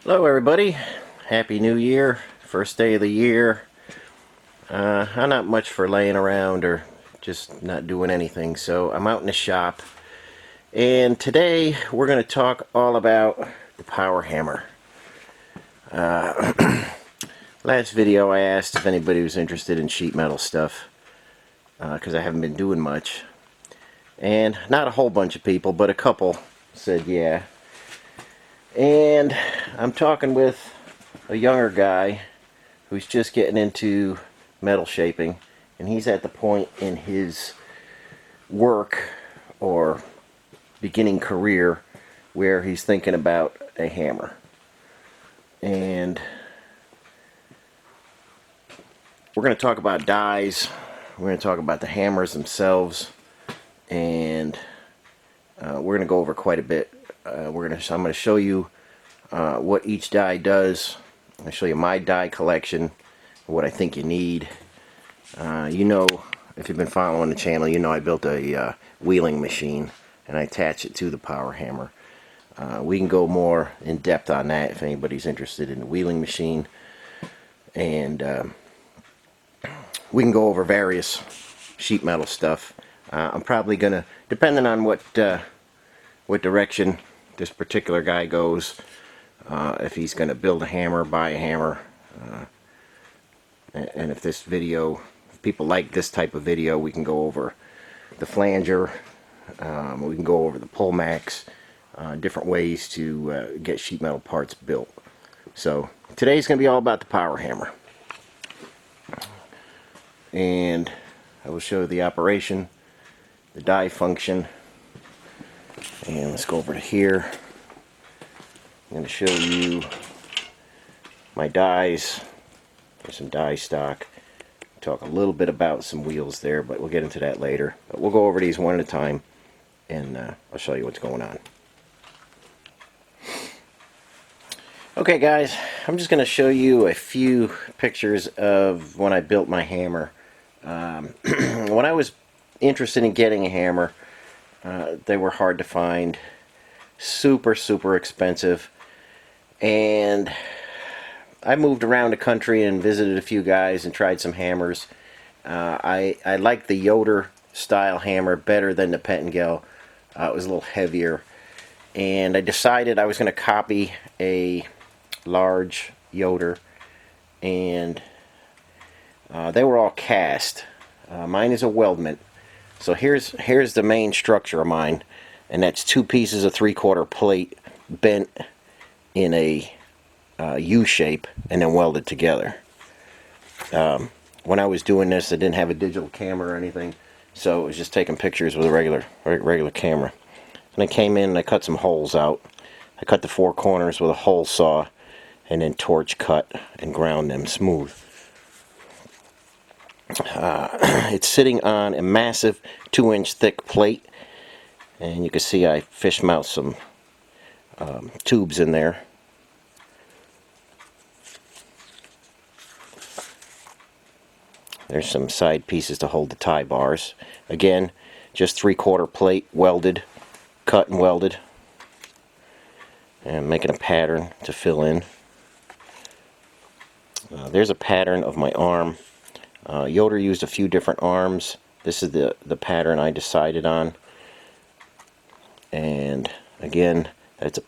Hello everybody, Happy New Year, first day of the year. I'm not much for laying around or just not doing anything, so I'm out in the shop, and today we're going to talk all about the power hammer. Last video I asked if anybody was interested in sheet metal stuff, because I haven't been doing much, and not a whole bunch of people, but a couple said yeah. And I'm talking with a younger guy who's just getting into metal shaping, and he's at the point in his work or beginning career where he's thinking about a hammer. And we're going to talk about dies, we're going to talk about the hammers themselves, and we're going to go over quite a bit. I'm going to show you what each die does. I'm going to show you my die collection, what I think you need. You know, if you've been following the channel, you know I built a wheeling machine and I attach it to the power hammer. We can go more in depth on that if anybody's interested in the wheeling machine, and we can go over various sheet metal stuff. I'm probably gonna, depending on what direction this particular guy goes, if he's gonna build a hammer, buy a hammer, and if this video, if people like this type of video, we can go over the flanger, we can go over the pull max, different ways to get sheet metal parts built. So today's going to be all about the power hammer, and I will show you the operation, the die function, and let's go over to here. I'm going to show you my dies. There's some die stock. Talk a little bit about some wheels there, but we'll get into that later. But we'll go over these one at a time, and I'll show you what's going on. Okay guys, I'm just going to show you a few pictures of when I built my hammer. When I was interested in getting a hammer, they were hard to find, super expensive, and I moved around the country and visited a few guys and tried some hammers. I liked the Yoder style hammer better than the Pettingell. It was a little heavier, and I decided I was going to copy a large Yoder, and they were all cast. Mine is a weldment. So here's the main structure of mine, and that's two pieces of 3/4 plate bent in a U shape and then welded together. When I was doing this, I didn't have a digital camera or anything, so it was just taking pictures with a regular camera. And I came in and I cut some holes out. I cut the four corners with a hole saw, and then torch cut and ground them smooth. It's sitting on a massive 2-inch thick plate, and you can see I fish mount some tubes in there. There's some side pieces to hold the tie bars. Again, just 3/4 plate welded, cut and welded, and making a pattern to fill in. There's a pattern of my arm. Yoder used a few different arms. This is the pattern I decided on. And again, that's a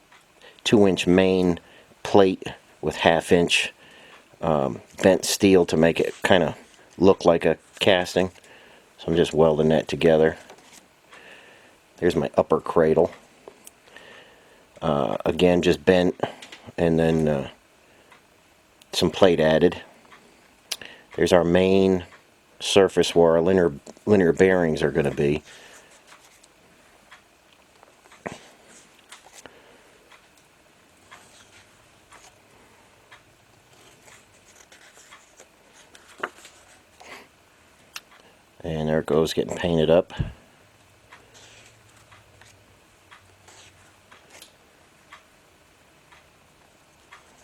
2-inch main plate with 1/2-inch bent steel to make it kind of look like a casting. So I'm just welding that together. There's my upper cradle. Again, just bent, and then some plate added. There's our main surface where our linear bearings are going to be. And there it goes, getting painted up.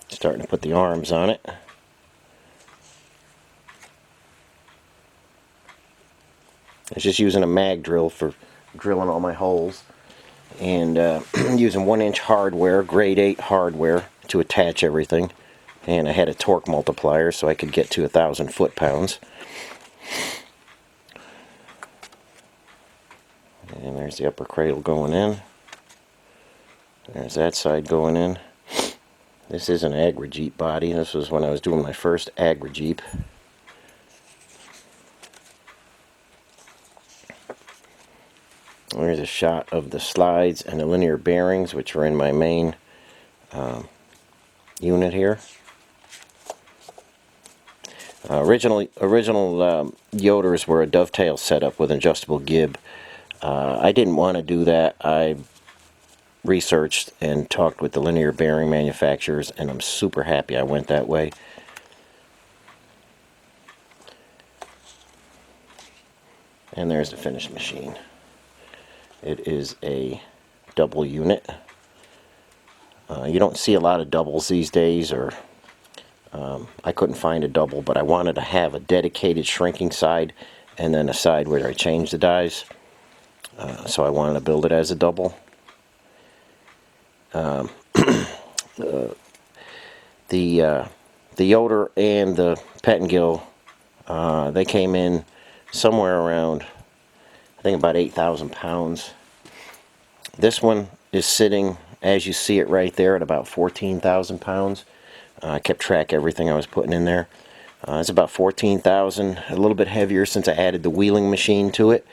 Starting to put the arms on it. I was just using a mag drill for drilling all my holes, and using 1-inch hardware, grade 8 hardware, to attach everything. And I had a torque multiplier so I could get to 1,000 foot-pounds. And there's the upper cradle going in. There's that side going in. This is an Agri-Jeep body. This was when I was doing my first Agri-Jeep. There's a shot of the slides and the linear bearings, which are in my main unit here. Original Yoders were a dovetail setup with an adjustable gib. I didn't want to do that. I researched and talked with the linear bearing manufacturers, and I'm super happy I went that way. And there's the finished machine. It is a double unit. You don't see a lot of doubles these days, or I couldn't find a double, but I wanted to have a dedicated shrinking side and then a side where I change the dies. So I wanted to build it as a double. The Yoder and the Pettingell, they came in somewhere around, I think, about 8,000 pounds. This one is sitting, as you see it right there, at about 14,000 pounds. I kept track of everything I was putting in there. It's about 14,000, a little bit heavier since I added the wheeling machine to it.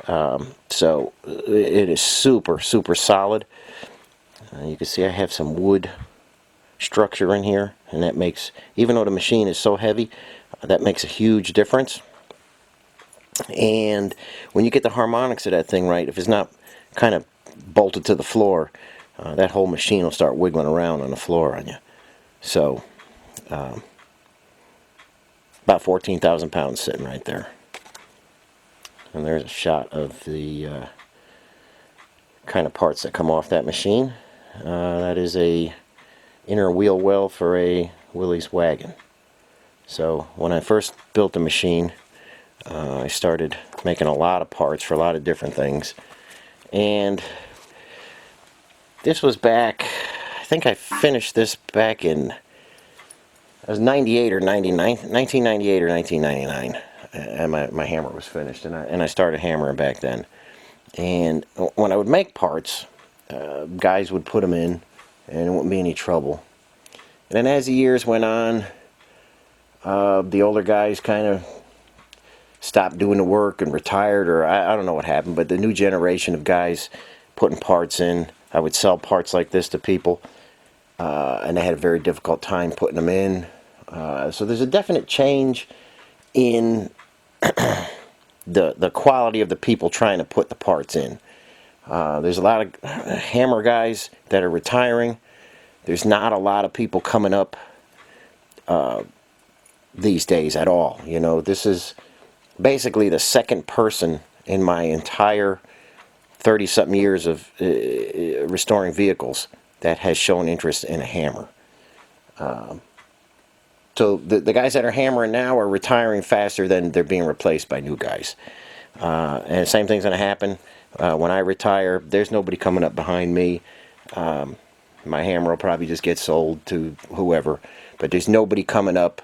So it is super, super solid. You can see I have some wood structure in here, and that makes, even though the machine is so heavy, that makes a huge difference. And when you get the harmonics of that thing right, if it's not kind of bolted to the floor, that whole machine will start wiggling around on the floor on you. So about 14,000 pounds sitting right there. And there's a shot of the kind of parts that come off that machine. That is a inner wheel well for a Willys wagon. So when I first built the machine, I started making a lot of parts for a lot of different things. And this was back, I think I finished this back in, it was 98 or 99, 1998 or 1999. And my hammer was finished, and I started hammering back then. And when I would make parts, guys would put them in, and it wouldn't be any trouble. And then as the years went on, the older guys kind of stopped doing the work and retired, or I don't know what happened, but the new generation of guys putting parts in, I would sell parts like this to people, and they had a very difficult time putting them in. So there's a definite change in the quality of the people trying to put the parts in. There's a lot of hammer guys that are retiring. There's not a lot of people coming up these days at all. You know, this is basically the second person in my entire 30-something years of restoring vehicles that has shown interest in a hammer. So the guys that are hammering now are retiring faster than they're being replaced by new guys. And the same thing's going to happen when I retire. There's nobody coming up behind me. My hammer will probably just get sold to whoever. But there's nobody coming up.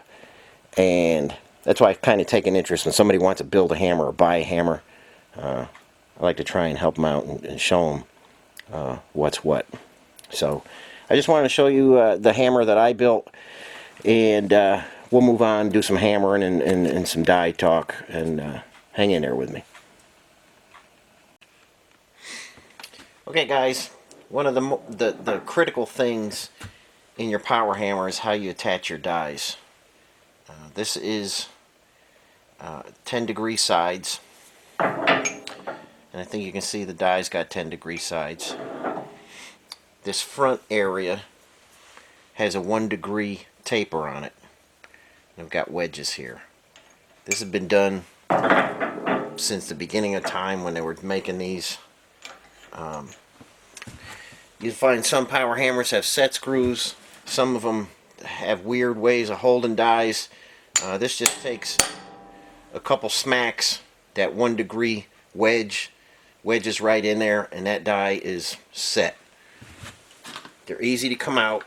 And that's why I've kind of taken interest when somebody wants to build a hammer or buy a hammer. I like to try and help them out and show them what's what. So I just wanted to show you the hammer that I built. And we'll move on, do some hammering and some die talk, and hang in there with me. Okay, guys, one of the critical things in your power hammer is how you attach your dies. This is 10-degree sides, and I think you can see the dies got 10-degree sides. This front area has a 1-degree taper on it. And I've got wedges here. This has been done since the beginning of time when they were making these. You find some power hammers have set screws. Some of them have weird ways of holding dies. This just takes a couple smacks. That 1-degree wedges right in there, and that die is set. They're easy to come out.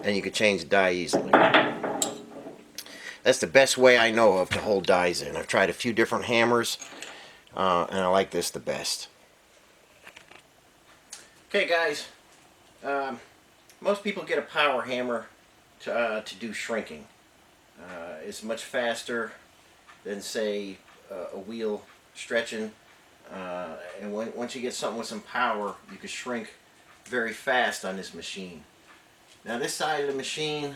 and you can change the die easily. That's the best way I know of to hold dies in. I've tried a few different hammers, and I like this the best. Okay, guys, most people get a power hammer to do shrinking. It's much faster than, say, a wheel stretching, and once you get something with some power, you can shrink very fast on this machine. Now, this side of the machine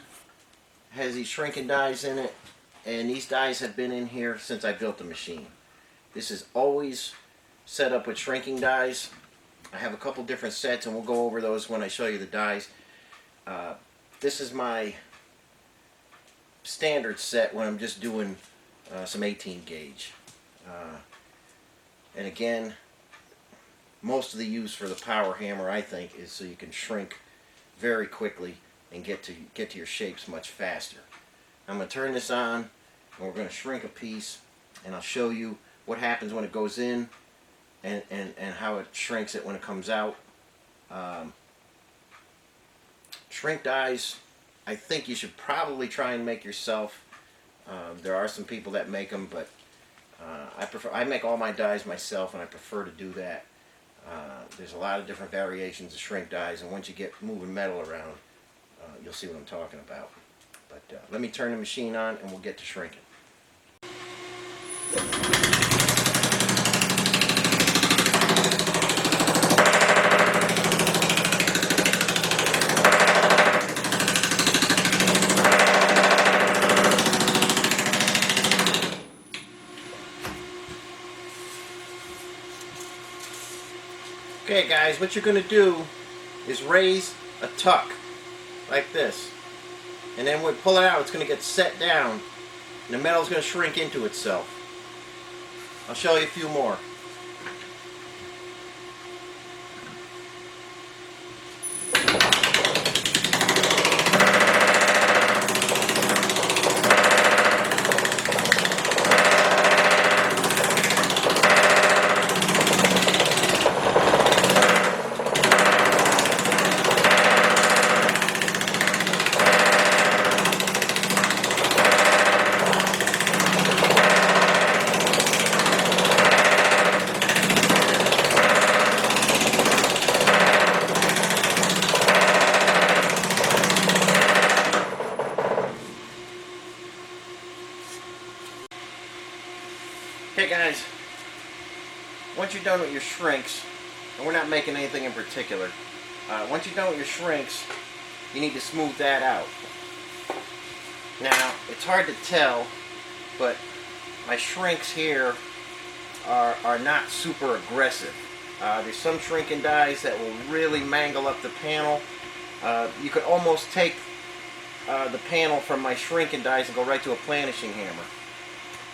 has these shrinking dies in it, and these dies have been in here since I built the machine. This is always set up with shrinking dies. I have a couple different sets, and we'll go over those when I show you the dies. This is my standard set when I'm just doing some 18 gauge. And again, most of the use for the power hammer, I think, is so you can shrink very quickly and get to your shapes much faster. I'm going to turn this on, and we're going to shrink a piece, and I'll show you what happens when it goes in and how it shrinks it when it comes out. Shrink dies, I think you should probably try and make yourself. There are some people that make them, but I make all my dies myself, and I prefer to do that. There's a lot of different variations of shrink dies, and once you get moving metal around, you'll see what I'm talking about. But let me turn the machine on, and we'll get to shrinking. Okay, guys, what you're going to do is raise a tuck like this, and then when we pull it out, it's going to get set down, and the metal is going to shrink into itself. I'll show you a few more. Okay, guys, once you're done with your shrinks, and we're not making anything in particular, once you're done with your shrinks, you need to smooth that out. Now, it's hard to tell, but my shrinks here are not super aggressive. There's some shrinking dies that will really mangle up the panel. You could almost take the panel from my shrinking dies and go right to a planinshing hammer.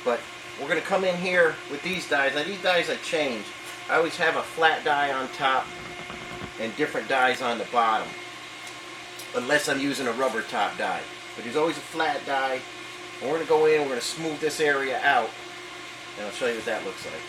But we're going to come in here with these dies. Now, these dies I change. I always have a flat die on top and different dies on the bottom, unless I'm using a rubber top die. But there's always a flat die. And we're going to go in, we're going to smooth this area out, and I'll show you what that looks like.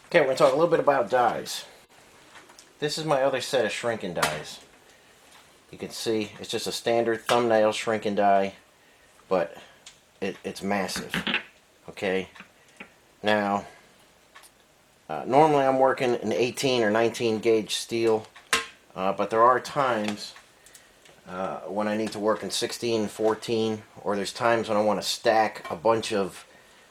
Okay, we're going to talk a little bit about dies. This is my other set of shrinking dies. You can see it's just a standard thumbnail shrinking die, but it's massive. Okay, now normally I'm working an 18 or 19 gauge steel, but there are times when I need to work in 16 and 14, or there's times when I want to stack a bunch of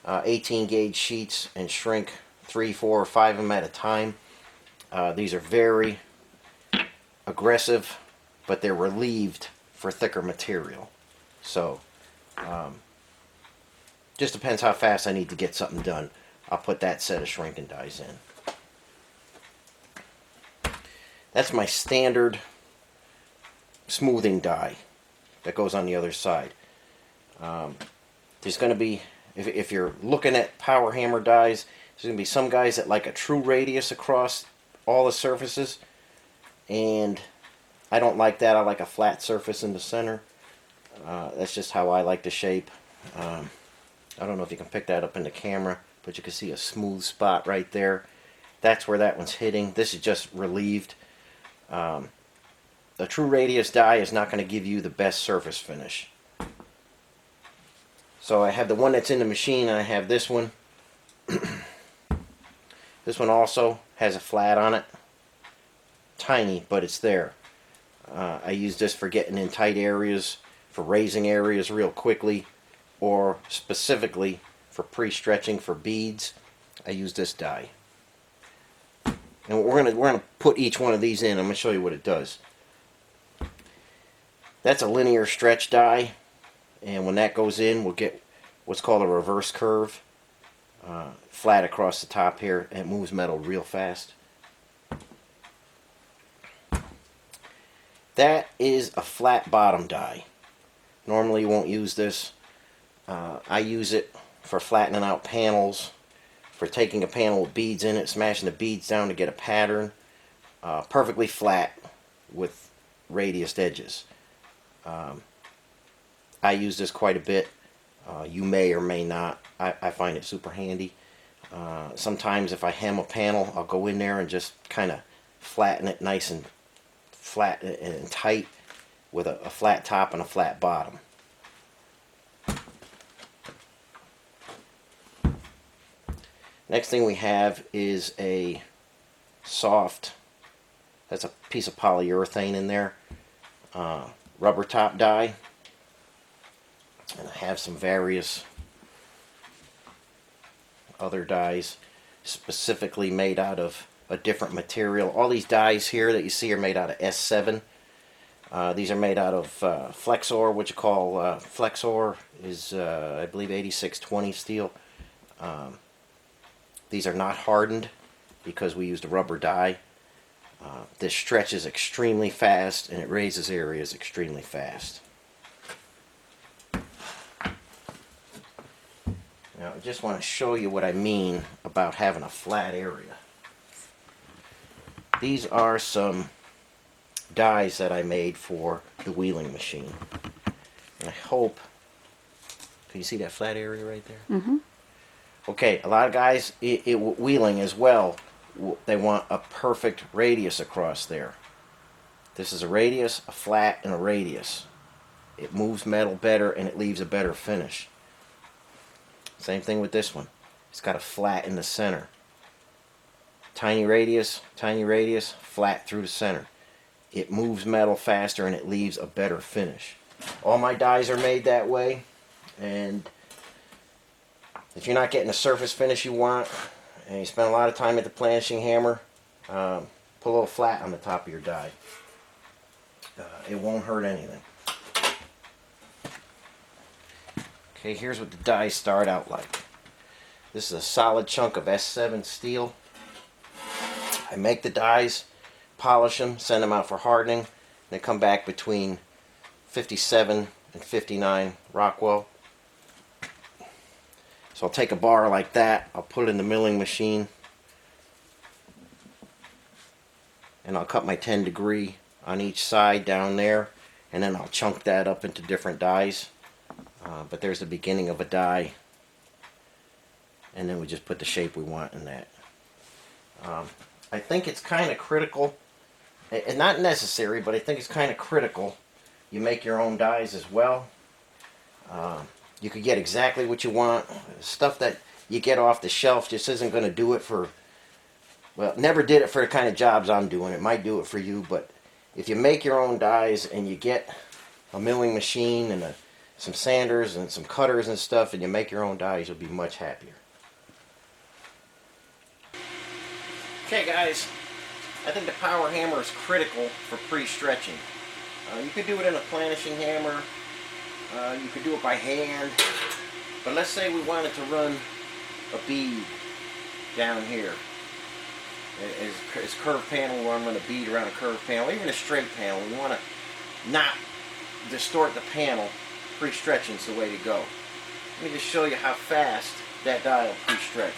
18 gauge sheets and shrink 3, 4, or 5 of them at a time. These are very aggressive, but they're relieved for thicker material. So just depends how fast I need to get something done. I'll put that set of shrinking dies in. That's my standard smoothing die that goes on the other side. There's going to be, if you're looking at power hammer dies, there's going to be some guys that like a true radius across all the surfaces, and I don't like that. I like a flat surface in the center. That's just how I like to shape. I don't know if you can pick that up in the camera, but you can see a smooth spot right there. That's where that one's hitting. This is just relieved. A true radius die is not going to give you the best surface finish. So I have the one that's in the machine, and I have this one. This one also has a flat on it. Tiny, but it's there. I use this for getting in tight areas, for raising areas real quickly, or specifically for pre-stretching for beads. I use this die. And we're gonna put each one of these in. I'm gonna show you what it does. That's a linear stretch die, and when that goes in, we'll get what's called a reverse curve, flat across the top here, and it moves metal real fast. That is a flat bottom die. Normally you won't use this. I use it for flattening out panels, for taking a panel with beads in it, smashing the beads down to get a pattern. Perfectly flat with radiused edges. I use this quite a bit. You may or may not. I find it super handy. Sometimes if I hem a panel, I'll go in there and just kind of flatten it nice and flat and tight with a flat top and a flat bottom. Next thing we have is a soft, that's a piece of polyurethane in there, rubber top die. And I have some various other dies specifically made out of a different material. All these dies here that you see are made out of S7. These are made out of Flexor, which you call Flexor is I believe 8620 steel. These are not hardened because we used a rubber die. This stretches extremely fast and it raises areas extremely fast. Now I just want to show you what I mean about having a flat area. These are some dies that I made for the wheeling machine. And I hope, can you see that flat area right there? Mm-hmm. Okay, a lot of guys wheeling as well, they want a perfect radius across there. This is a radius, a flat, and a radius. It moves metal better and it leaves a better finish. Same thing with this one. It's got a flat in the center. Tiny radius, flat through the center. It moves metal faster and it leaves a better finish. All my dies are made that way, and if you're not getting the surface finish you want and you spend a lot of time at the planinshing hammer, put a little flat on the top of your die. It won't hurt anything. Okay, here's what the dies start out like. This is a solid chunk of S7 steel. I make the dies, polish them, send them out for hardening. They come back between 57 and 59 Rockwell. So I'll take a bar like that, I'll put it in the milling machine, and I'll cut my 10 degree on each side down there, and then I'll chunk that up into different dies. But there's the beginning of a die, and then we just put the shape we want in that. I think it's kind of critical, and not necessary, but I think it's kind of critical you make your own dies as well. You could get exactly what you want. Stuff that you get off the shelf just isn't going to do it for, well, never did it for the kind of jobs I'm doing. It might do it for you, but if you make your own dies and you get a milling machine and some sanders and some cutters and stuff, and you make your own dies, you'll be much happier. Okay guys, I think the power hammer is critical for pre-stretching. You could do it in a planinshing hammer, you could do it by hand, But let's say we wanted to run a bead down here. As curved panel, we want to run a bead around a curved panel, even a straight panel. We want to not distort the panel. Pre-stretching is the way to go. Let me just show you how fast that die will pre-stretch.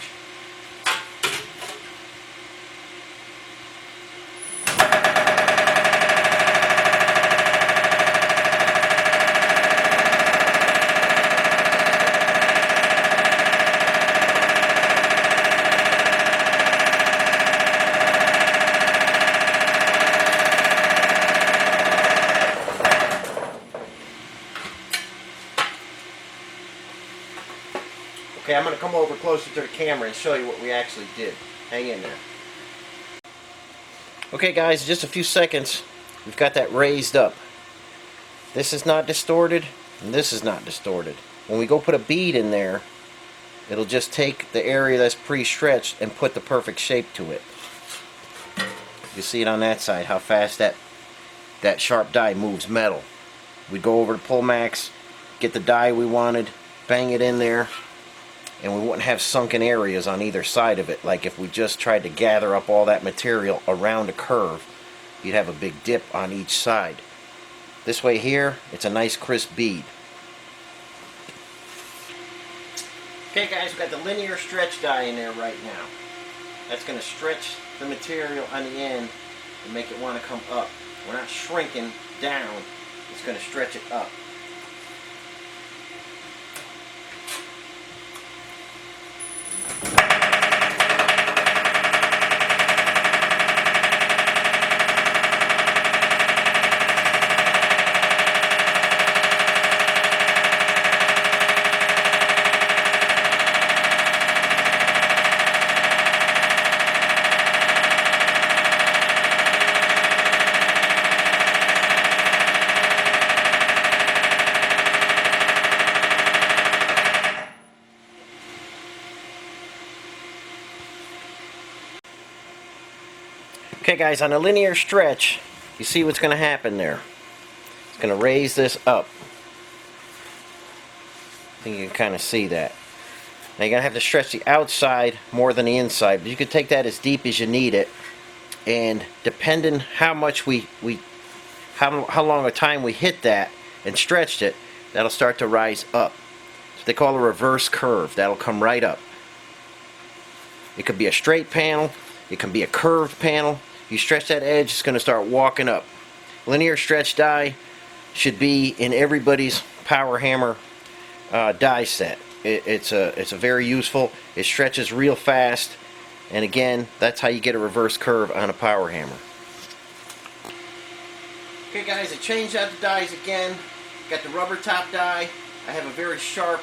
Okay, I'm going to come over closer to the camera and show you what we actually did. Hang in there. Okay guys, just a few seconds. We've got that raised up. This is not distorted, and this is not distorted. When we go put a bead in there, it'll just take the area that's pre-stretched and put the perfect shape to it. You see it on that side, how fast that sharp die moves metal. We go over to Pullmax, get the die we wanted, bang it in there, and we wouldn't have sunken areas on either side of it. Like if we just tried to gather up all that material around a curve, you'd have a big dip on each side. This way here, it's a nice crisp bead. Okay guys, we've got the linear stretch die in there right now. That's going to stretch the material on the end and make it want to come up. We're not shrinking down, it's going to stretch it up. Okay guys, on a linear stretch, you see what's going to happen there. It's going to raise this up. I think you can kind of see that. Now you're going to have to stretch the outside more than the inside, but you can take that as deep as you need it. And depending how much how long a time we hit that and stretched it, that'll start to rise up. So they call a reverse curve. That'll come right up. It could be a straight panel. It can be a curved panel. You stretch that edge, it's going to start walking up. Linear stretch die should be in everybody's power hammer die set. It's a very useful. It stretches real fast, and again, that's how you get a reverse curve on a power hammer. Okay guys, I changed out the dies again. Got the rubber top die. I have a very sharp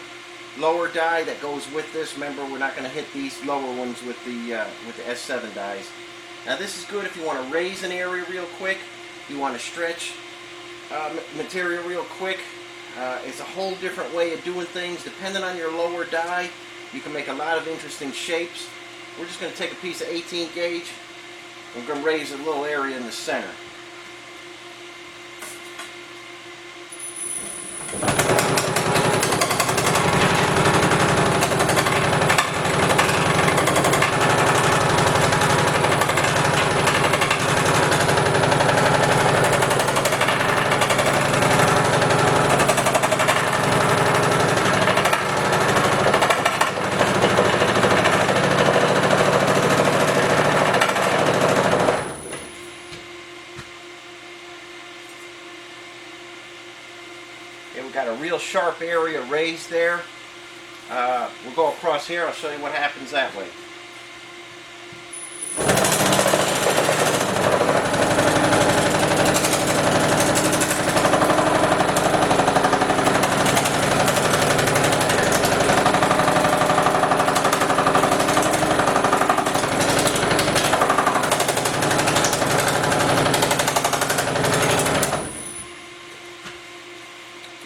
lower die that goes with this. Remember, we're not going to hit these lower ones with the S7 dies. Now this is good if you want to raise an area real quick, you want to stretch material real quick. It's a whole different way of doing things. Depending on your lower die, you can make a lot of interesting shapes. We're just going to take a piece of 18 gauge and we're going to raise a little area in the center. Okay, we've got a real sharp area raised there. We'll go across here. I'll show you what happens that way.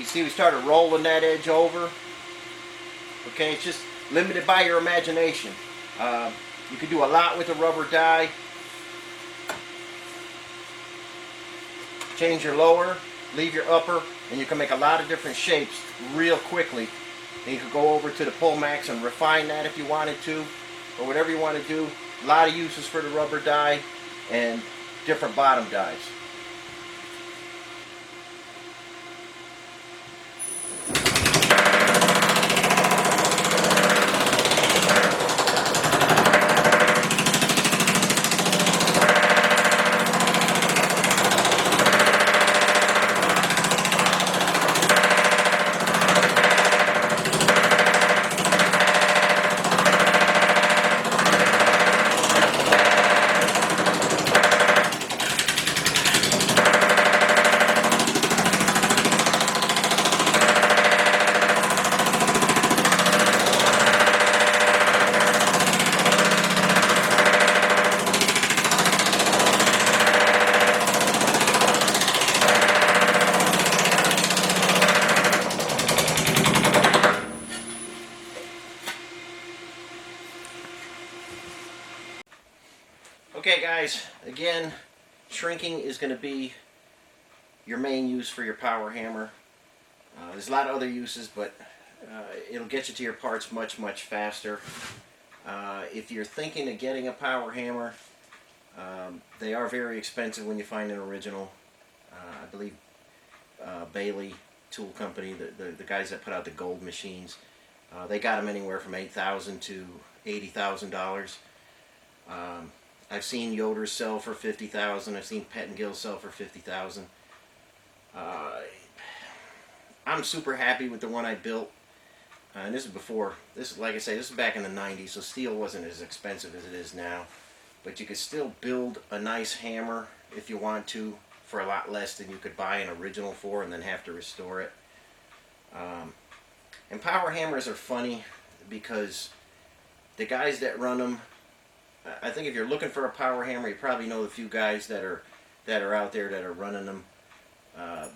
See, we started rolling that edge over. Okay, it's just limited by your imagination. You can do a lot with a rubber die. Change your lower, leave your upper, and you can make a lot of different shapes real quickly And you could go over to the Pullmax and refine that if you wanted to, or whatever you want to do. A lot of uses for the rubber die and different bottom dies. Okay guys, again, shrinking is going to be your main use for your power hammer. There's a lot of other uses, but it'll get you to your parts much, much faster. If you're thinking of getting a power hammer, they are very expensive when you find an original. I believe Bailey Tool Company, the guys that put out the gold machines, they got them anywhere from $8,000 to $80,000. I've seen Yoder sell for $50,000. I've seen Pettingell sell for $50,000. I'm super happy with the one I built. And this is before, like I say, this is back in the 90s, so steel wasn't as expensive as it is now. But you could still build a nice hammer if you want to for a lot less than you could buy an original for and then have to restore it. And power hammers are funny because the guys that run them, I think if you're looking for a power hammer, you probably know the few guys that are out there that are running them.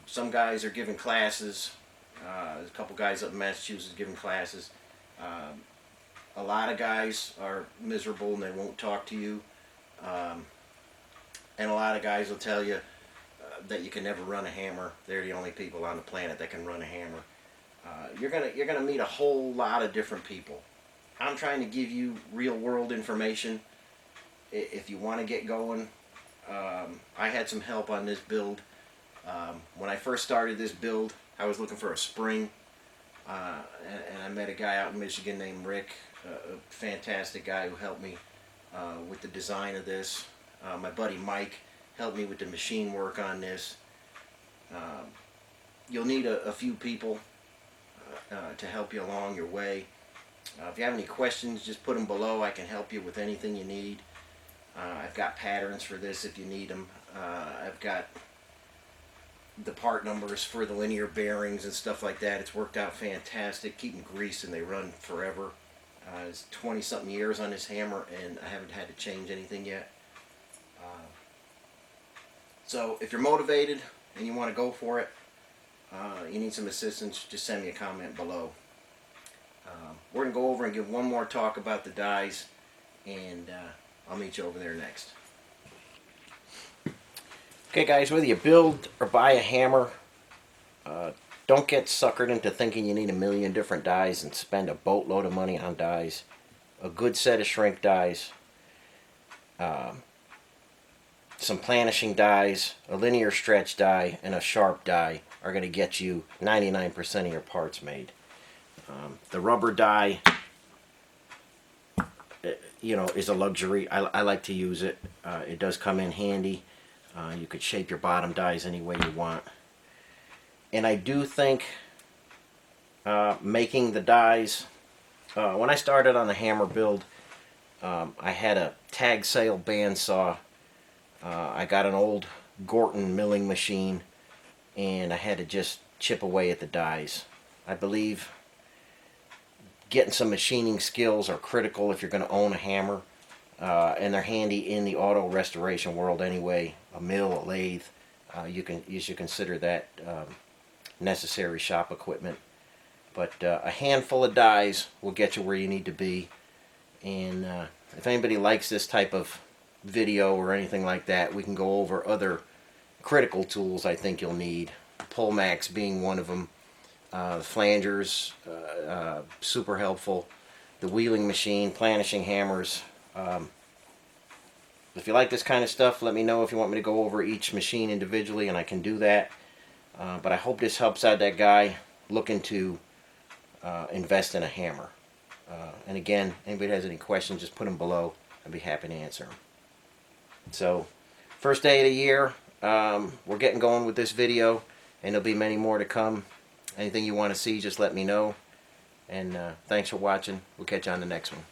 Some guys are giving classes. There's a couple guys up in Massachusetts giving classes. A lot of guys are miserable and they won't talk to you. And a lot of guys will tell you that you can never run a hammer. They're the only people on the planet that can run a hammer. You're gonna meet a whole lot of different people. I'm trying to give you real world information. If you want to get going, I had some help on this build. When I first started this build, I was looking for a spring, and I met a guy out in Michigan named Rick, a fantastic guy who helped me with the design of this. My buddy Mike helped me with the machine work on this. You'll need a few people to help you along your way. If you have any questions, just put them below. I can help you with anything you need. I've got patterns for this if you need them. I've got the part numbers for the linear bearings and stuff like that. It's worked out fantastic. Keep them greased and they run forever. It's 20-something years on this hammer and I haven't had to change anything yet. So if you're motivated and you want to go for it, you need some assistance, just send me a comment below. We're going to go over and give one more talk about the dies, and I'll meet you over there next. Okay guys, whether you build or buy a hammer, don't get suckered into thinking you need a million different dies and spend a boatload of money on dies. A good set of shrink dies, some planishing dies, a linear stretch die, and a sharp die are going to get you 99% of your parts made. The rubber die, you know, is a luxury. I like to use it. It does come in handy. You could shape your bottom dies any way you want. And I do think making the dies, when I started on the hammer build, I had a tag sale bandsaw. I got an old Gorton milling machine, and I had to just chip away at the dies. I believe getting some machining skills are critical if you're going to own a hammer, and they're handy in the auto restoration world anyway. A mill, a lathe, you should consider that necessary shop equipment. But a handful of dies will get you where you need to be. And if anybody likes this type of video or anything like that, we can go over other critical tools I think you'll need. Pullmax being one of them. the flangers, super helpful. The wheeling machine, planinshing hammers. If you like this kind of stuff, let me know if you want me to go over each machine individually, and I can do that. But I hope this helps out that guy looking to invest in a hammer. And again, anybody has any questions, just put them below. I'd be happy to answer them. So, first day of the year, we're getting going with this video, and there'll be many more to come. Anything you want to see, just let me know. And thanks for watching. We'll catch you on the next one.